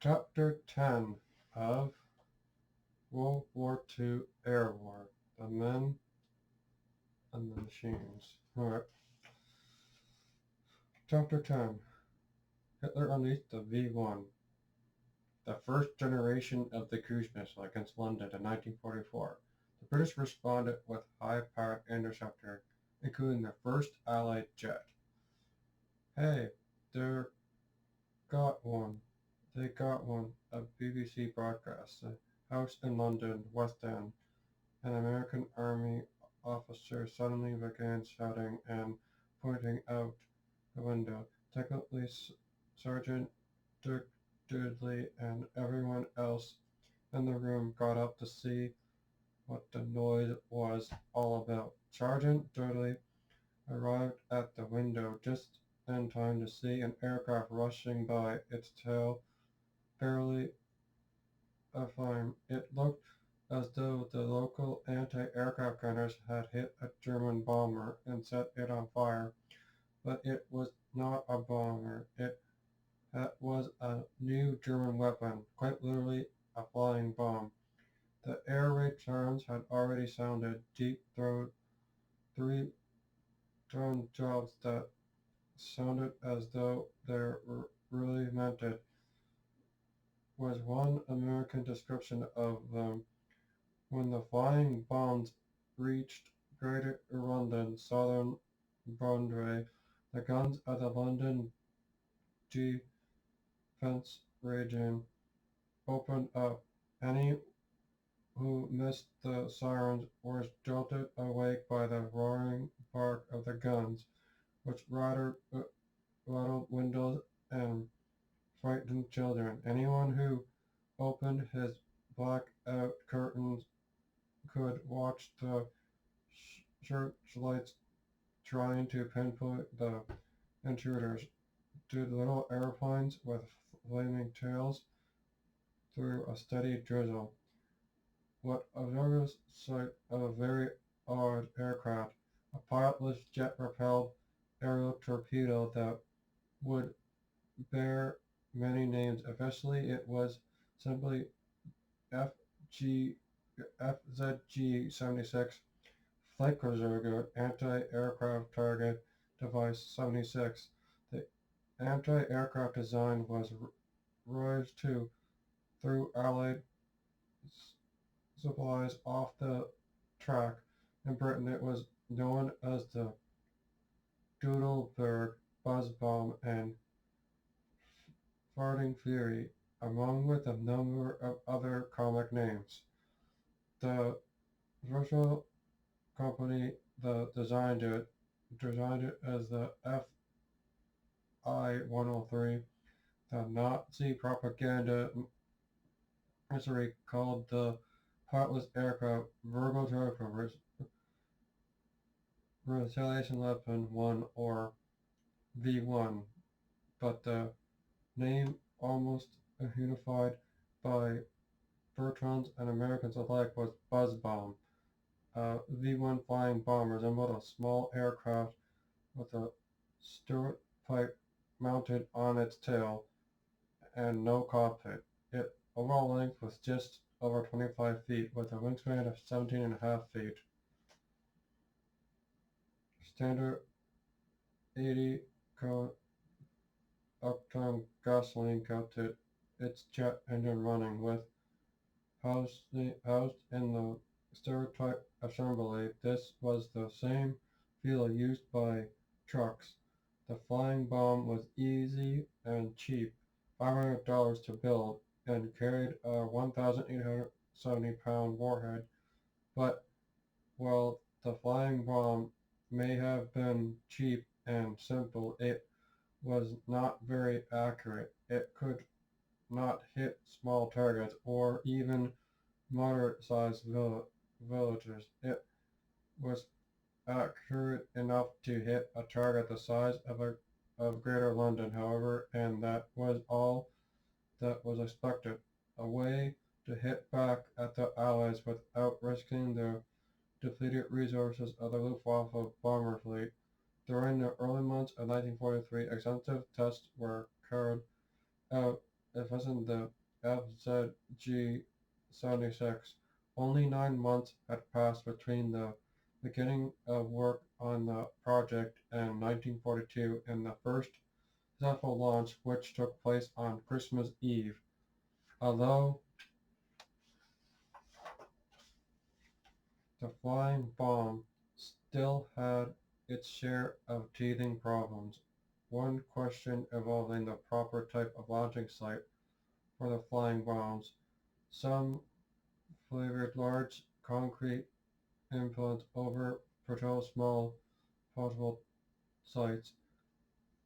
Chapter 10 of World War II Air War: The Men and the Machines. Alright. Chapter 10. Hitler unleashed the V-1, the first generation of the cruise missile, against London in 1944. The British responded with high-powered interceptor, including the first Allied jet. Hey, they got one. They got one, a BBC broadcast. The house in London, West End. An American Army officer suddenly began shouting and pointing out the window. Technically, Sergeant Dirk Dudley and everyone else in the room got up to see what the noise was all about. Sergeant Dudley arrived at the window just in time to see an aircraft rushing by, its tail barely aflame. It looked as though the local anti-aircraft gunners had hit a German bomber and set it on fire, but it was not a bomber. It was a new German weapon, quite literally a flying bomb. The air raid sirens had already sounded, deep throat, three drone jobs that sounded as though they really meant it, was one American description of them. When the flying bombs reached Greater London, southern Broadway, the guns of the London defense region opened up. Any who missed the sirens were jolted awake by the roaring bark of the guns, which rattled windows and frightened children. Anyone who opened his blackout curtains could watch the searchlights trying to pinpoint the intruders. Two little airplanes with flaming tails through a steady drizzle. What observers sight of a very odd aircraft, a pilotless jet-propelled aerial torpedo that would bear many names. Eventually it was simply FG, FZG-76, Flight Cruiser Anti-Aircraft Target Device 76. The anti-aircraft design was raised to through Allied supplies off the track. In Britain it was known as the Doodleberg Buzz Bomb and Farting Fury, along with a number of other comic names. The virtual company that designed it as the FI-103. The Nazi propaganda misery called the pilotless aircraft verbal turbo retaliation weapon 1 or V-1, but the name almost unified by Britons and Americans alike was Buzz Bomb. V-1 flying bomb resembled a small aircraft with a Stewart pipe mounted on its tail and no cockpit. Its overall length was just over 25 feet, with a wingspan of 17.5 feet. Standard 80 octane gasoline kept its jet engine running, with housed in the stereotype assembly. This was the same fuel used by trucks. The flying bomb was easy and cheap, $500 to build, and carried a 1,870-pound warhead. But while the flying bomb may have been cheap and simple, it was not very accurate. It could not hit small targets or even moderate-sized villagers. It was accurate enough to hit a target the size of Greater London, however, and that was all that was expected. A way to hit back at the Allies without risking the depleted resources of the Luftwaffe bomber fleet. During the early months of 1943, extensive tests were carried out it wasn't the FZG-76. Only 9 months had passed between the beginning of work on the project in 1942 and the first successful launch, which took place on Christmas Eve. Although the flying bomb still had its share of teething problems, one question involving the proper type of launching site for the flying bombs. Some favored large concrete implants over fertile small possible sites.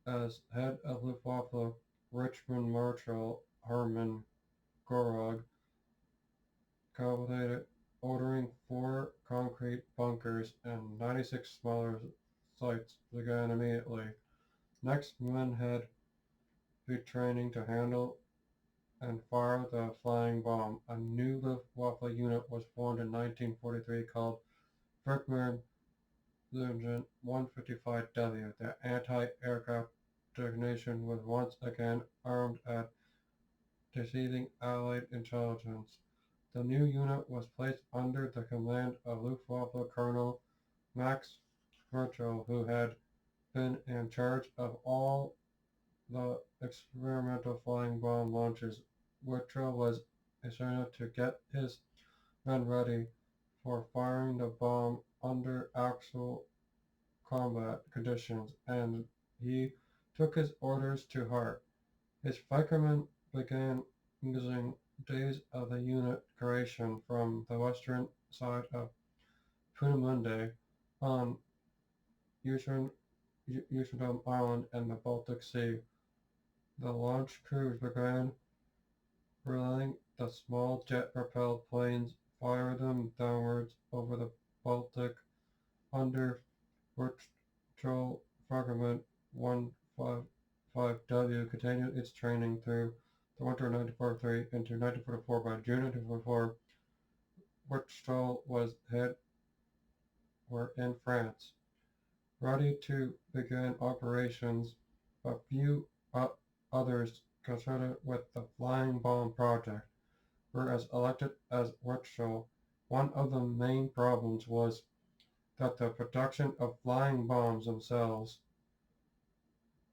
As head of Luftwaffe, Richmond Marshal Hermann Goering calculated ordering 4 concrete bunkers and 96 smaller sites began immediately. Next, men had be training to handle and fire the flying bomb. A new Luftwaffe unit was formed in 1943 called Verkehrslegion 155W. The anti-aircraft division was once again armed at deceiving Allied intelligence. The new unit was placed under the command of Luftwaffe Colonel Max Virchow, who had been in charge of all the experimental flying bomb launches. Virchow was assigned to get his men ready for firing the bomb under actual combat conditions, and he took his orders to heart. His firemen began using days of the unit creation from the western side of Peenemünde on Usedom Island and the Baltic Sea. The launch crews began relaying the small jet-propelled planes, fire them downwards over the Baltic under Virtual Fragment 155W continued its training through the winter of 1943 into 1944. By June 1944, Virtual was head were in France, ready to begin operations. A few others concerned with the flying bomb project were as elected as Virtual. One of the main problems was that the production of flying bombs themselves,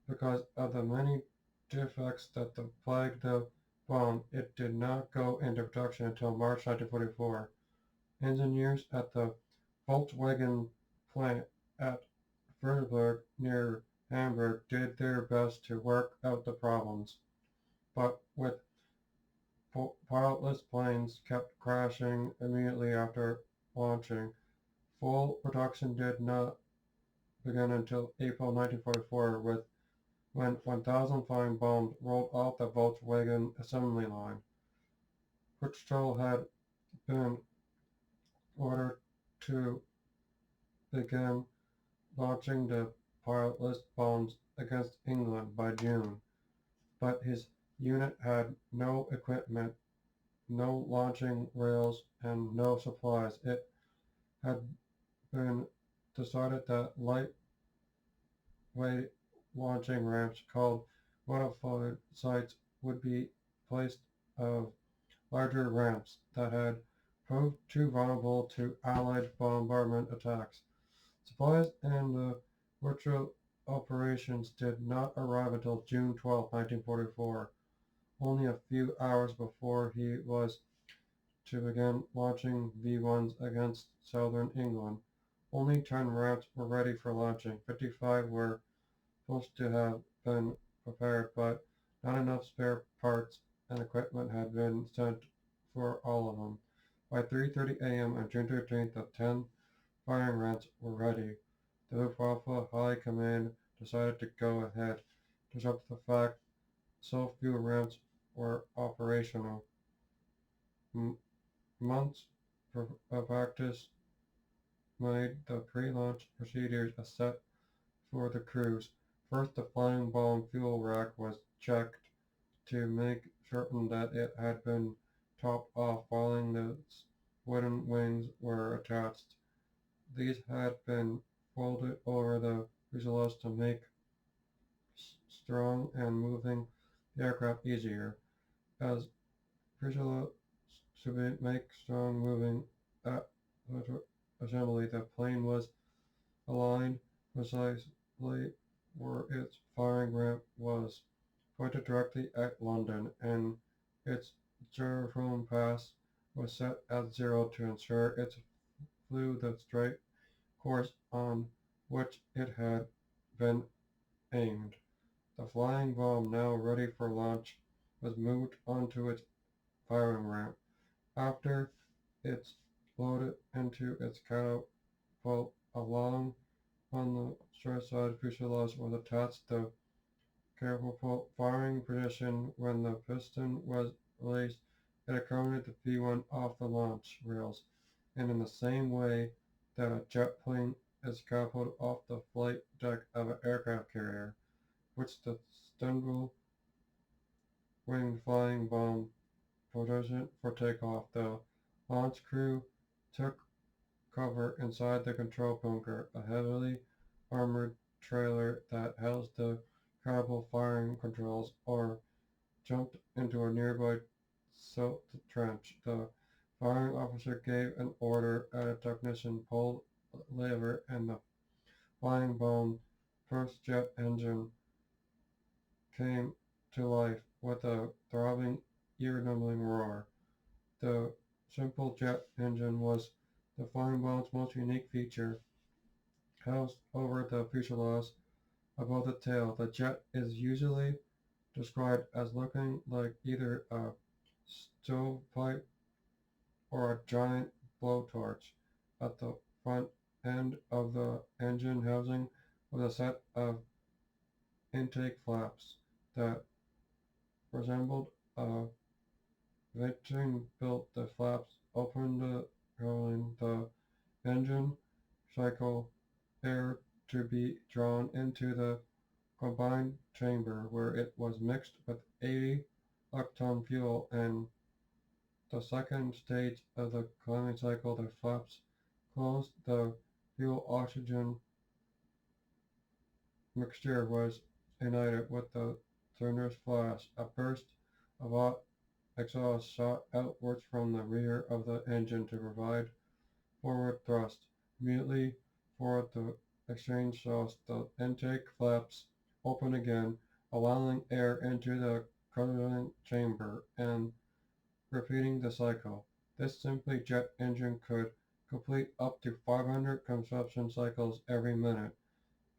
because of the many defects that plagued the bomb, it did not go into production until March 1944. Engineers at the Volkswagen plant at Freiburg near Hamburg did their best to work out the problems, but with pilotless planes kept crashing immediately after launching. Full production did not begin until April 1944 when 1,000 flying bombs rolled off the Volkswagen assembly line. Wichita had been ordered to begin launching the pilotless bombs against England by June, but his unit had no equipment, no launching rails, and no supplies. It had been decided that lightweight launching ramps called modified sites would be placed of larger ramps that had proved too vulnerable to Allied bombardment attacks. Supplies and the virtual operations did not arrive until June 12, 1944, only a few hours before he was to begin launching V-1s against southern England. Only 10 ramps were ready for launching. 55 were supposed to have been prepared, but not enough spare parts and equipment had been sent for all of them. By 3:30 a.m. on June 13th, the 10 firing ramps were ready. The Luftwaffe High Command decided to go ahead, despite the fact so few ramps were operational. Months of practice made the pre-launch procedures a set for the crews. First, the flying bomb fuel rack was checked to make certain that it had been topped off while the wooden wings were attached. These had been folded over the fuselage to make strong and moving the aircraft easier. as crucial to make strong moving at assembly. The plane was aligned precisely where its firing ramp was, pointed directly at London, and its gyrophone pass was set at 0 to ensure it flew the straight course on which it had been aimed. The flying bomb, now ready for launch, was moved onto its firing ramp. After it's loaded into its catapult, along on the short side fuselage was attached the catapult firing position. When the piston was released, it accompanied the V-1 off the launch rails, and in the same way that a jet plane is catapulted off the flight deck of an aircraft carrier, which the stable wing flying bomb positioned for takeoff. The launch crew took cover inside the control bunker, a heavily armored trailer that housed the catapult firing controls, or jumped into a nearby silt trench. The firing officer gave an order, and a technician pulled a lever, and the flying bomb first jet engine came to life with a throbbing, ear-numbing roar. The simple jet engine was the flying bomb's most unique feature. Housed over the fuselage above the tail, the jet is usually described as looking like either a stovepipe or a giant blowtorch. At the front end of the engine housing was a set of intake flaps that resembled a venting belt. The flaps opened, allowing the engine cycle air to be drawn into the combined chamber, where it was mixed with 80 octane fuel. And the second stage of the climbing cycle, the flaps closed. The fuel-oxygen mixture was ignited with the thunderous flash. A burst of hot exhaust shot outwards from the rear of the engine to provide forward thrust. Immediately forward the exchange exhaust, the intake flaps open again, allowing air into the cooling chamber, and repeating the cycle. This simply jet engine could complete up to 500 combustion cycles every minute,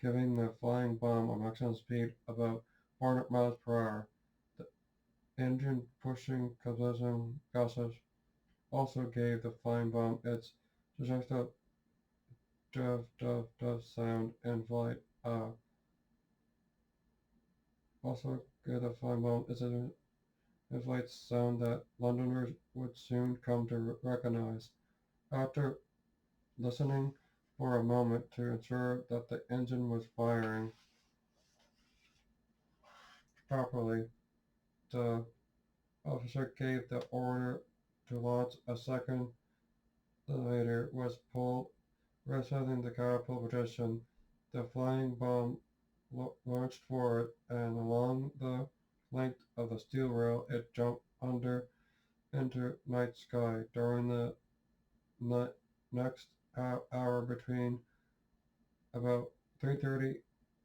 giving the flying bomb a maximum speed of about 400 miles per hour. The engine pushing combustion gases also gave the flying bomb its distinctive dove dove dove sound in flight. Also gave the flying bomb its in-flight sound that Londoners would soon come to recognize. After listening for a moment to ensure that the engine was firing properly, the officer gave the order to launch. A second later was pulled, resetting the catapult position. The flying bomb launched forward, and along the length of the steel rail it jumped under into night sky. During the next hour, between about 3:30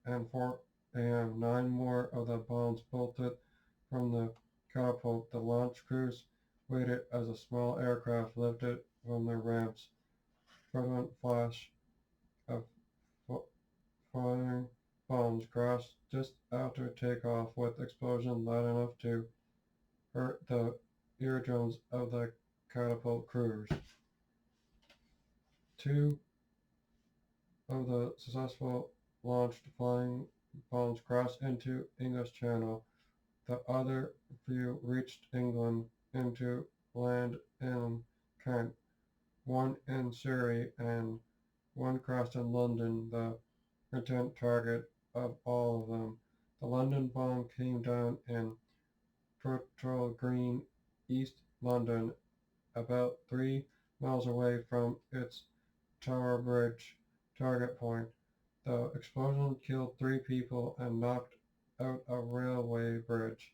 and 4 a.m., 9 more of the bombs bolted from the catapult. The launch crews waited as a small aircraft lifted from the ramps. Prevalent flash of firing bombs crashed just after takeoff, with explosion loud enough to hurt the eardrums of the catapult crews. Two of the successful launched flying bombs crashed into English Channel. The other few reached England into land in Kent, one in Surrey, and one crashed in London, the intent target of all of them. The London bomb came down in Petrol Green, East London, about 3 miles away from its Tower Bridge target point. The explosion killed 3 people and knocked out a railway bridge.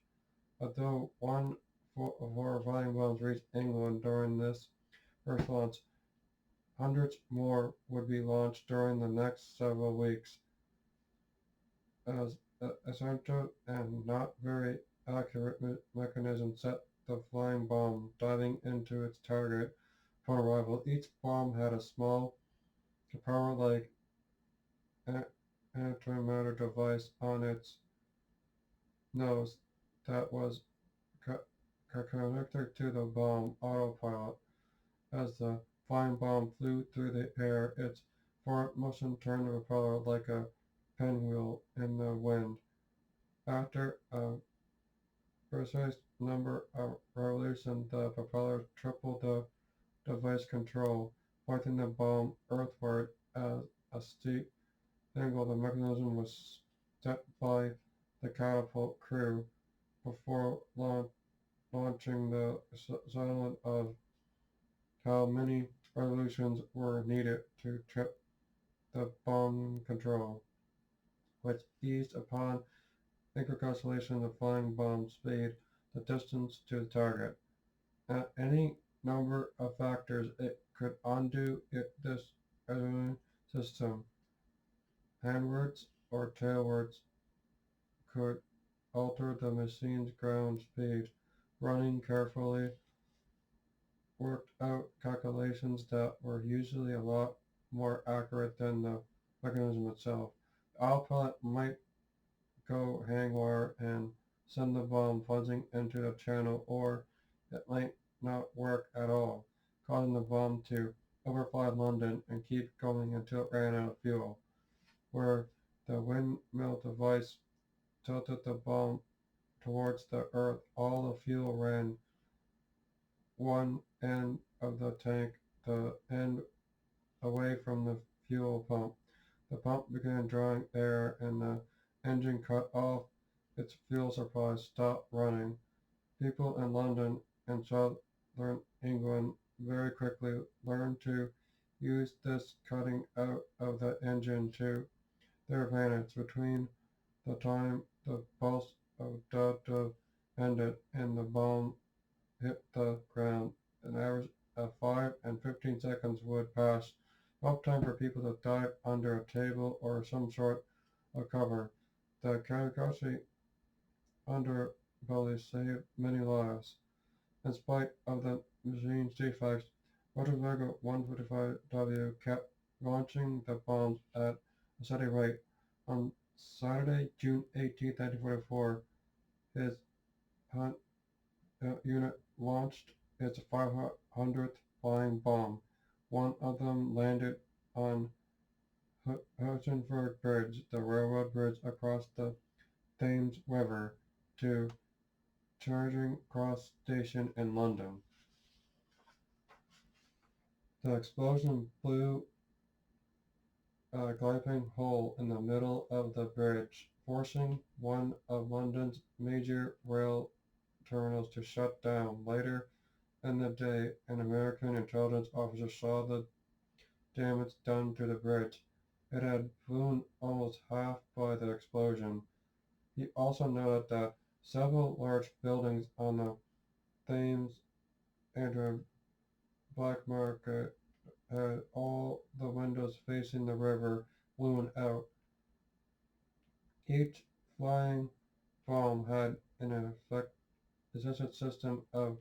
Although one four flying bombs reached England during this first launch. Hundreds more would be launched during the next several weeks. As essential and not very accurate mechanism set the flying bomb diving into its target upon arrival. Each bomb had a small propeller-like antimatter device on its nose that was connected to the bomb autopilot. As the flying bomb flew through the air, its forward motion turned the propeller like a pinwheel in the wind. After a precise number of revolutions, the propeller tripled the device control, pointing the bomb earthward at a steep angle. The mechanism was set by the catapult crew before launching the silent of how many revolutions were needed to trip the bomb control, which eased upon calculation of the flying bomb speed, the distance to the target. At any number of factors, it could undo this system. Handwards or tailwards could alter the machine's ground speed, running carefully worked out calculations that were usually a lot more accurate than the mechanism itself. The autopilot might go hangwire and send the bomb plunging into the channel, or it might not work at all, causing the bomb to overfly London and keep going until it ran out of fuel, where the windmill device tilted the bomb towards the earth. All the fuel ran one end of the tank, the end away from the fuel pump. The pump began drawing air and the engine cut off its fuel supply, stopped running. People in London and southern England very quickly learned to use this cutting out of the engine to their advantage. Between the time the pulse of Delta ended and the bomb hit the ground, an average of 5 and 15 seconds would pass. Enough time for people to dive under a table or some sort of cover. The kamikaze underbelly saved many lives. In spite of the machine's defects, Vega 155W kept launching the bombs at a steady rate. On Saturday, June 18, 1944, his Hunt unit launched its 500th flying bomb. One of them landed on Hutchinford Bridge, the railroad bridge across the Thames River, to Charing Cross Station in London. The explosion blew a gaping hole in the middle of the bridge, forcing one of London's major rail terminals to shut down. Later in the day, an American intelligence officer saw the damage done to the bridge. It had blown almost half by the explosion. He also noted that several large buildings on the Thames and the Black Market had all the windows facing the river blown out. Each flying bomb had an efficient system of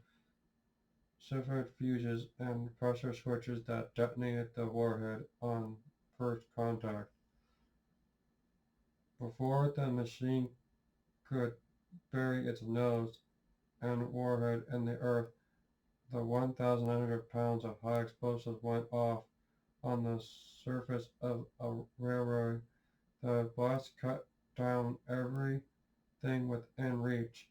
centrifuges and pressure switches that detonated the warhead on first contact. Before the machine could bury its nose and warhead in the earth, the 1,900 pounds of high explosives went off on the surface of a railroad. The blast cut down everything within reach.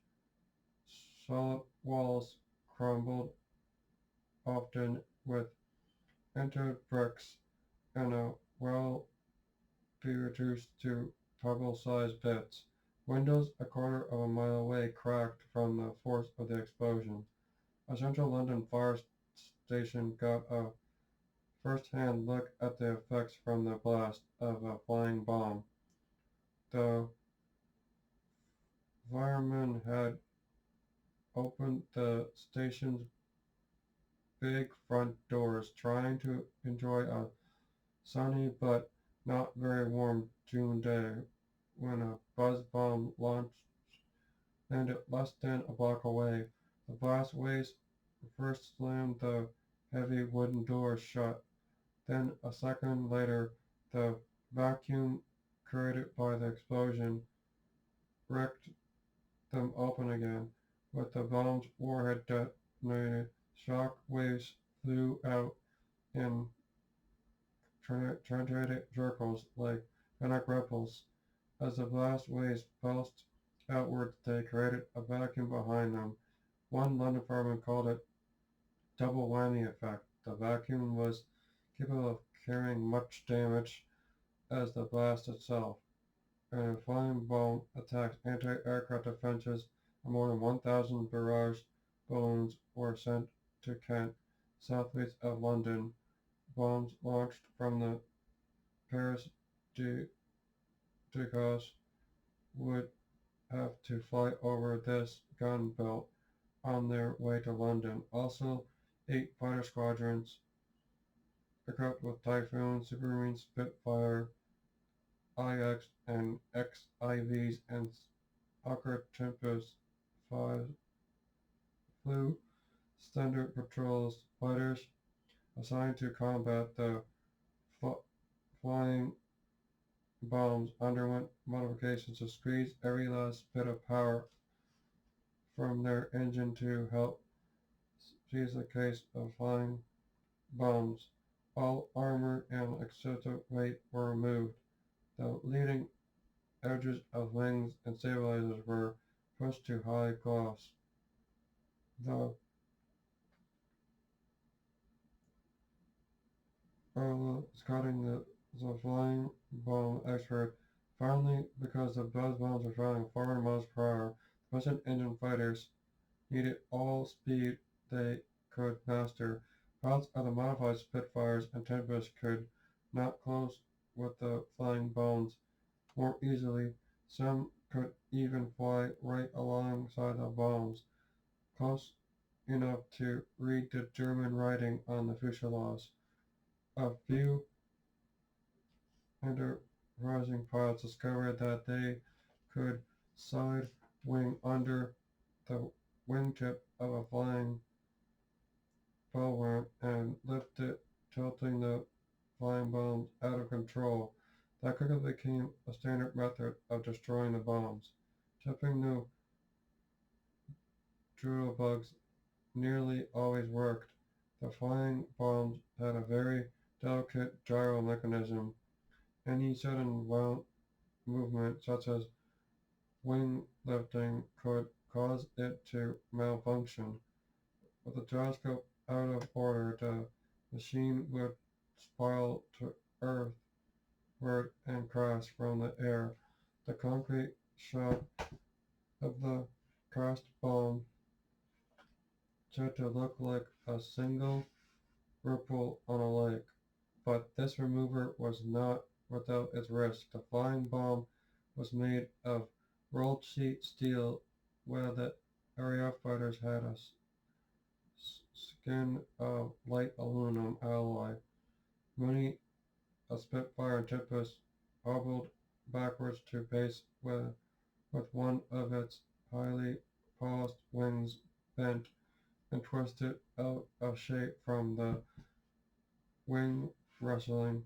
Solid walls crumbled, often with entered bricks, and a well be reduced to pebble-sized bits. Windows a quarter of a mile away cracked from the force of the explosion. A central London fire station got a first-hand look at the effects from the blast of a flying bomb. The firemen had opened the station's big front doors, trying to enjoy a sunny but not very warm June day when a buzz bomb launched landed less than a block away. The blast waves first slammed the heavy wooden doors shut. Then, a second later, the vacuum created by the explosion wrecked them open again. With the bomb's warhead detonated, shock waves flew out in transatlantic circles like panic ripples. As the blast waves pulsed outwards, they created a vacuum behind them. One London fireman called it double whammy effect. The vacuum was capable of carrying much damage as the blast itself, and a flying bomb attacked anti-aircraft defenses, and more than 1,000 barrage balloons were sent to Kent, southwest of London. Bombs launched from the Paris Decaux would have to fly over this gun belt on their way to London. Also, 8 fighter squadrons equipped with Typhoon, Supermarine, Spitfire, IX and XIVs and Hawker Tempest 5 flew standard patrols. Fighters assigned to combat the flying bombs underwent modifications to squeeze every last bit of power from their engine to help seize the case of flying bombs. All armor and excessive weight were removed. The leading edges of wings and stabilizers were pushed to high gloss. The scouting the flying bomb expert finally, because the buzz bombs were traveling 400 miles per hour, the Russian engine fighters needed all speed they could master. Pilots of the modified Spitfires and Tempests could not close with the flying bombs more easily. Some could even fly right alongside the bombs, close enough to read the German writing on the fuselage. A few enterprising pilots discovered that they could side wing under the wingtip of a flying bell ramp and lift it, tilting the flying bombs out of control. That quickly became a standard method of destroying the bombs. Tipping the drill bugs nearly always worked. The flying bombs had a very delicate gyro mechanism. Any sudden violent movement, such as wing lifting, could cause it to malfunction. With the gyroscope out of order, the machine would spiral to earthward and crash from the air. The concrete shot of the crashed bomb said to look like a single ripple on a lake. But this remover was not without its risk. The flying bomb was made of rolled sheet steel, while the RAF fighters had a skin of light aluminum alloy. Many a Spitfire and Tempest hobbled backwards to base with one of its highly polished wings bent and twisted out of shape from the wing wrestling.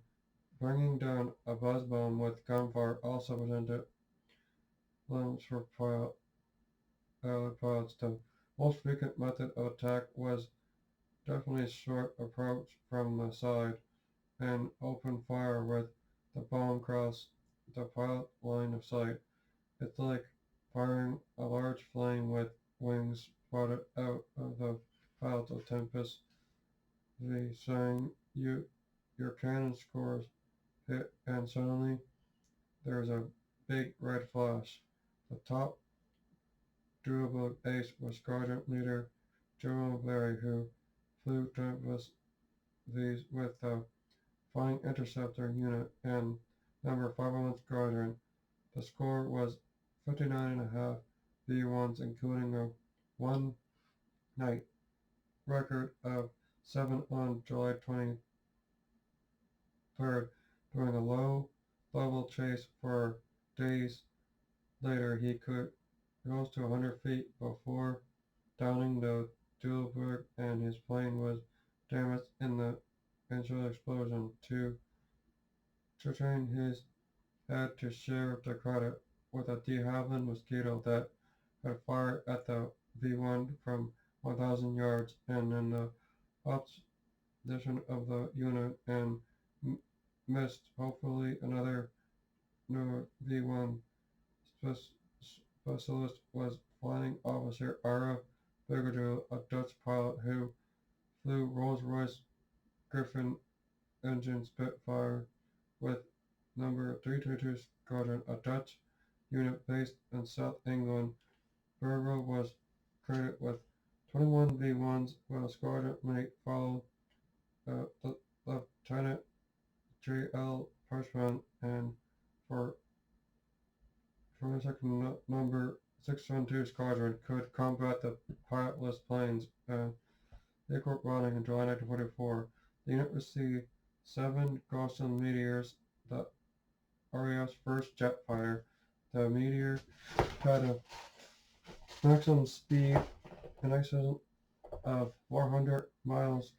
Bringing down a buzz bomb with gunfire also presented limits for pilots. The most frequent method of attack was definitely a short approach from the side and open fire with the bomb across the pilot line of sight. It's like firing a large flame with wings sprouted out of the pilot of Tempest V, saying your cannon scores hit, and suddenly there's a big red flash. The top durable ace was Squadron Leader Joe Berry, who flew Tempest V's with the Flying Interceptor Unit and number 501 Squadron. The score was 59.5 V-1s, including a one night record of 7 on July 23rd during a low-level chase for days. Later, he could rose to 100 feet before downing the Duelberg, and his plane was damaged in the initial explosion. To train his had to share the credit with a de Havilland Mosquito that had fired at the V-1 from 1,000 yards, and in the opposition of the unit and missed. Hopefully, another new V-1 specialist was Flying Officer Ara Bergedal, a Dutch pilot who flew Rolls-Royce Griffin engine Spitfire with Number 322 Squadron, a Dutch unit based in South England. Bergedal was credited with 21 V-1s, while squadron mate followed Lieutenant J. L. Pershman, and for 22nd Number 612 Squadron could combat the pilotless planes. Aircraft running in July 1944. The unit received 7 Gaussian Meteors, the RAF's first jet fighter. The Meteor had a maximum speed in excess of 400 miles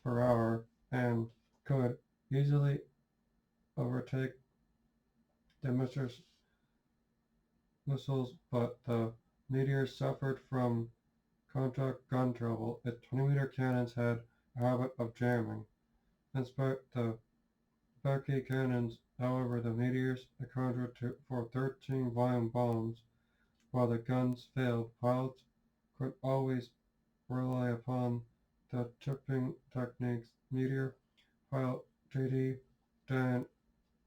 per hour and could easily overtake the missiles, but the Meteor suffered from contact gun trouble. Its 20-meter cannons had a habit of jamming. Despite the Becky cannons, however, the Meteors accounted for 13 volume bombs. While the guns failed, pilots could always rely upon the tipping techniques. Meteor pilot J.D. Dan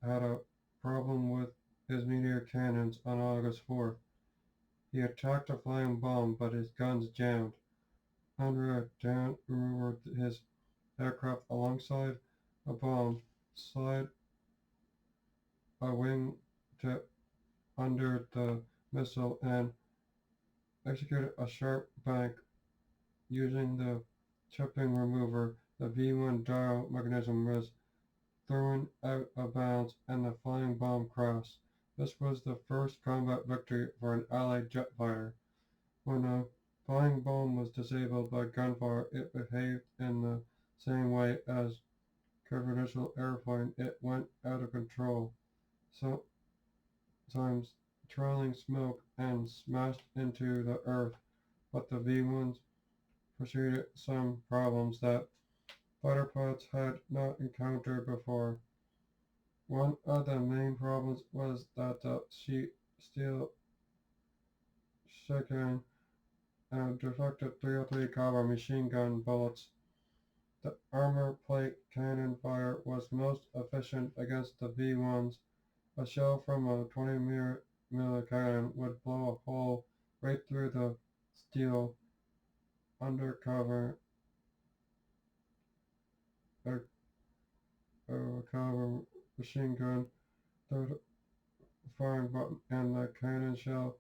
had a problem with his Meteor cannons on August 4th. He attacked a flying bomb, but his guns jammed. Andrea Dan maneuvered his aircraft alongside a bomb, slid a wing tip under the missile, and executed a sharp bank using the tipping remover. The V-1 dial mechanism was thrown out of bounds and the flying bomb crashed. This was the first combat victory for an Allied jet fighter. When a flying bomb was disabled by gunfire, it behaved in the same way as conventional airplane. It went out of control, sometimes trailing smoke, and smashed into the earth. But the V-1s preceded some problems that fighter pilots had not encountered before. One of the main problems was that the steel shaken and defective 303 caliber machine gun bullets. The armor plate cannon fire was most efficient against the V-1s. A shell from a 20mm cannon would blow a hole right through the steel undercover caliber machine gun. The firing button and the cannon shell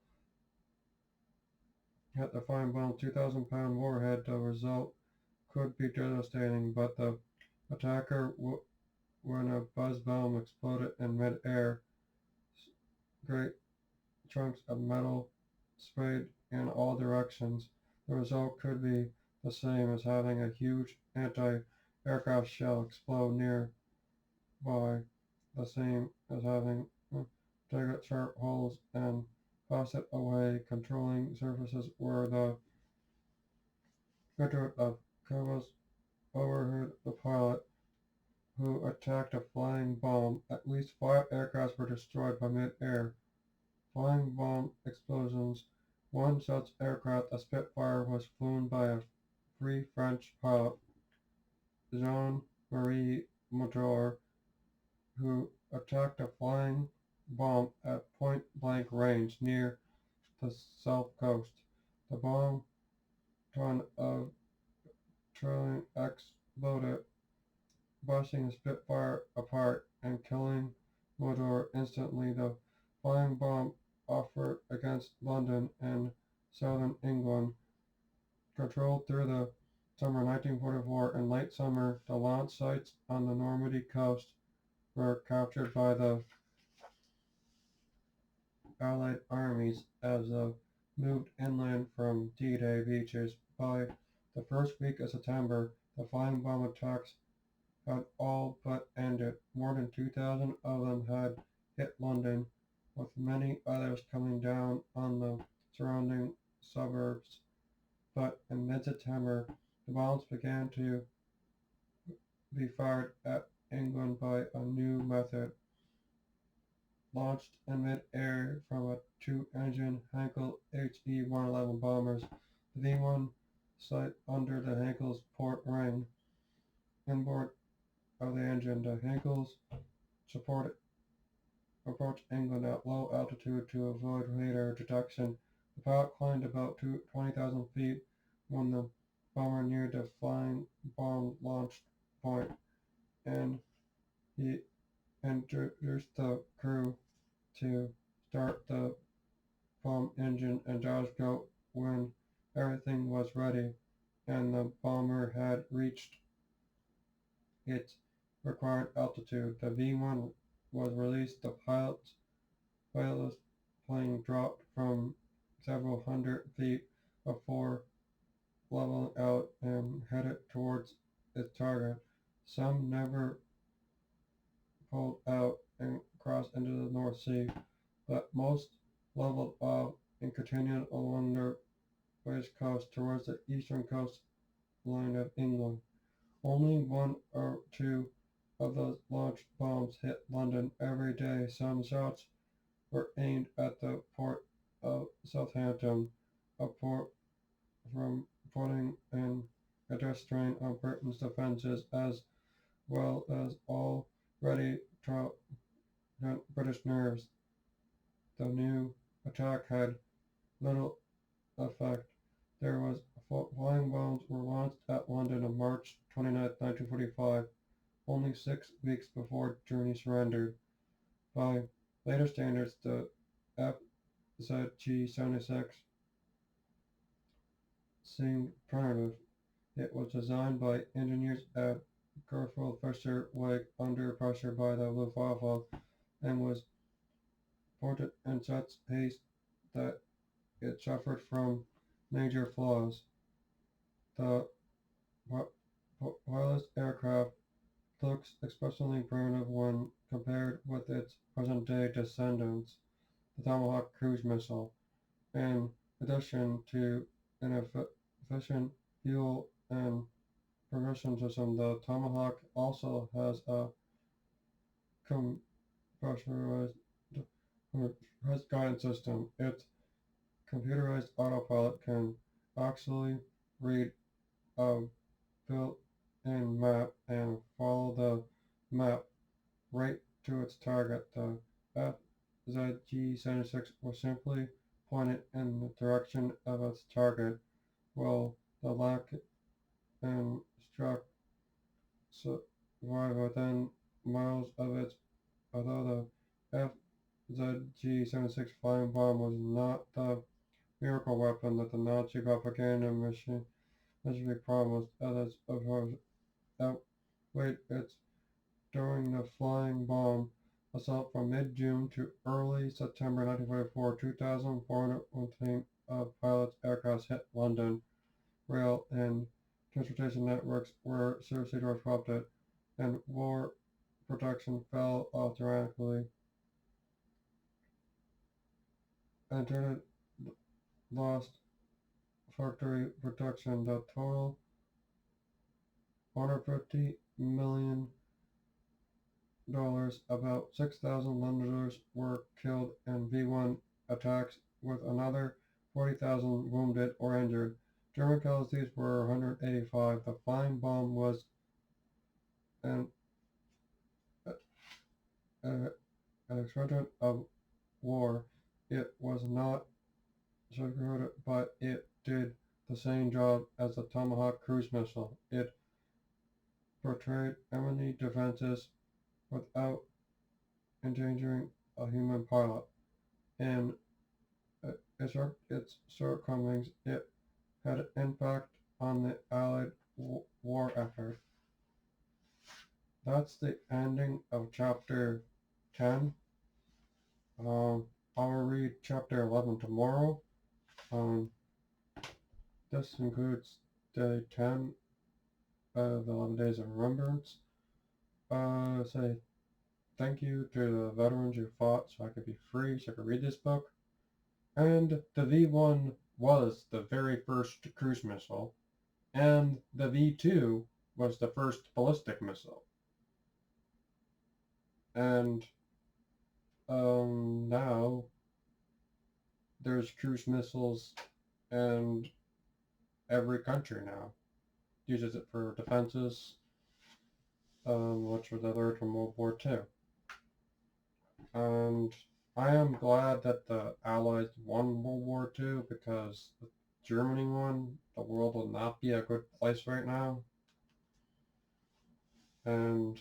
hit the fine bomb 2,000-pound warhead. The result could be devastating, but the attacker, when a buzz bomb exploded in mid-air, great chunks of metal sprayed in all directions. The result could be the same as having a huge anti-aircraft shell explode nearby, the same as having target sharp holes and pass it away. Controlling surfaces were the graduate of Cobos overheard the pilot who attacked a flying bomb. At least 5 aircraft were destroyed by mid-air flying bomb explosions. One such aircraft, a Spitfire, was flown by a Free French pilot, Jean-Marie Motor, who attacked a flying bomb at point-blank range near the south coast. The bomb, ton of trillium, exploded, busting the Spitfire apart and killing Motor instantly. The flying bomb offered against London and southern England controlled through the summer 1944. In late summer, the launch sites on the Normandy coast were captured by the Allied armies as they moved inland from D-Day beaches. By the first week of September, the flying bomb attacks had all but ended. More than 2,000 of them had hit London, with many others coming down on the surrounding suburbs. But in mid-September, the bombs began to be fired at England by a new method. Launched in mid-air from a two-engine Heinkel HE-111 bombers, the V-1 sat under the Heinkel's port ring. Inboard of the engine, the Heinkels supported approached England at low altitude to avoid radar detection. The pilot climbed about 20,000 feet when the bomber neared the flying bomb launch point, and he introduced the crew to start the bomb engine and gyroscope when everything was ready and the bomber had reached its required altitude. The V-1 was released. The pilot's plane dropped from several hundred feet before leveling out and headed towards its target. Some never pulled out and crossed into the North Sea, but most leveled off and continued along their west coast towards the eastern coastline of England. Only one or two of those launched bombs hit London every day. Some shots were aimed at the port of Southampton, a port from putting an additional strain on Britain's defences as well as already troubled British nerves. The new attack had little effect. There was flying bombs were launched at London on March 29, 1945, only 6 weeks before Germany surrendered. By later standards, the FZG-76 seemed primitive. It was designed by engineers at Garfield Fisher Wake under pressure by the Luftwaffe and was ported in such haste that it suffered from major flaws. The wireless aircraft looks especially primitive when compared with its present-day descendants, the Tomahawk cruise missile. In addition to an efficient fuel and progression system, the Tomahawk also has a computerized guidance system. Its computerized autopilot can actually read a built-in map and follow the map right to its target. The FZG-76 was simply pointed in the direction of its target, while the lack and struck survive within miles of it. Although the FZG-76 flying bomb was not the miracle weapon that the Nazi propaganda machine initially promised, others of course outweighed its during the flying bomb assault from mid-June to early September 1944. 2,410 pilots' aircraft hit London. Rail and transportation networks were seriously disrupted, and war production fell off dramatically. Internet lost factory production. The total $150 million, about 6,000 Londoners were killed in V-1 attacks, with another 40,000 wounded or injured. German casualties were 185. The flying bomb was an experiment of war. It was not secreted, but it did the same job as the Tomahawk cruise missile. It portrayed enemy defenses without endangering a human pilot. In its shortcomings, it had an impact on the Allied war effort. That's the ending of chapter 10. I'll read chapter 11 tomorrow. This includes day 10 of 11 Days of Remembrance. Say thank you to the veterans who fought so I could be free, so I could read this book. And the V-1 was the very first cruise missile, and the V-2 was the first ballistic missile. And now there's cruise missiles, and every country now uses it for defenses, which was others from World War II. And I am glad that the Allies won World War II, because if Germany won, the world will not be a good place right now. And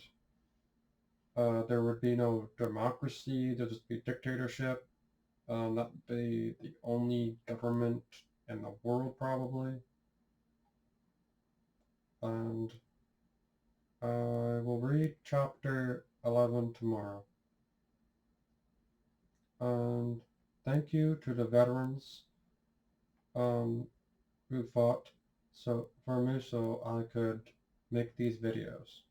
there would be no democracy, there would just be dictatorship. That would be the only government in the world, probably. And I will read chapter 11 tomorrow. And thank you to the veterans who fought for me so I could make these videos.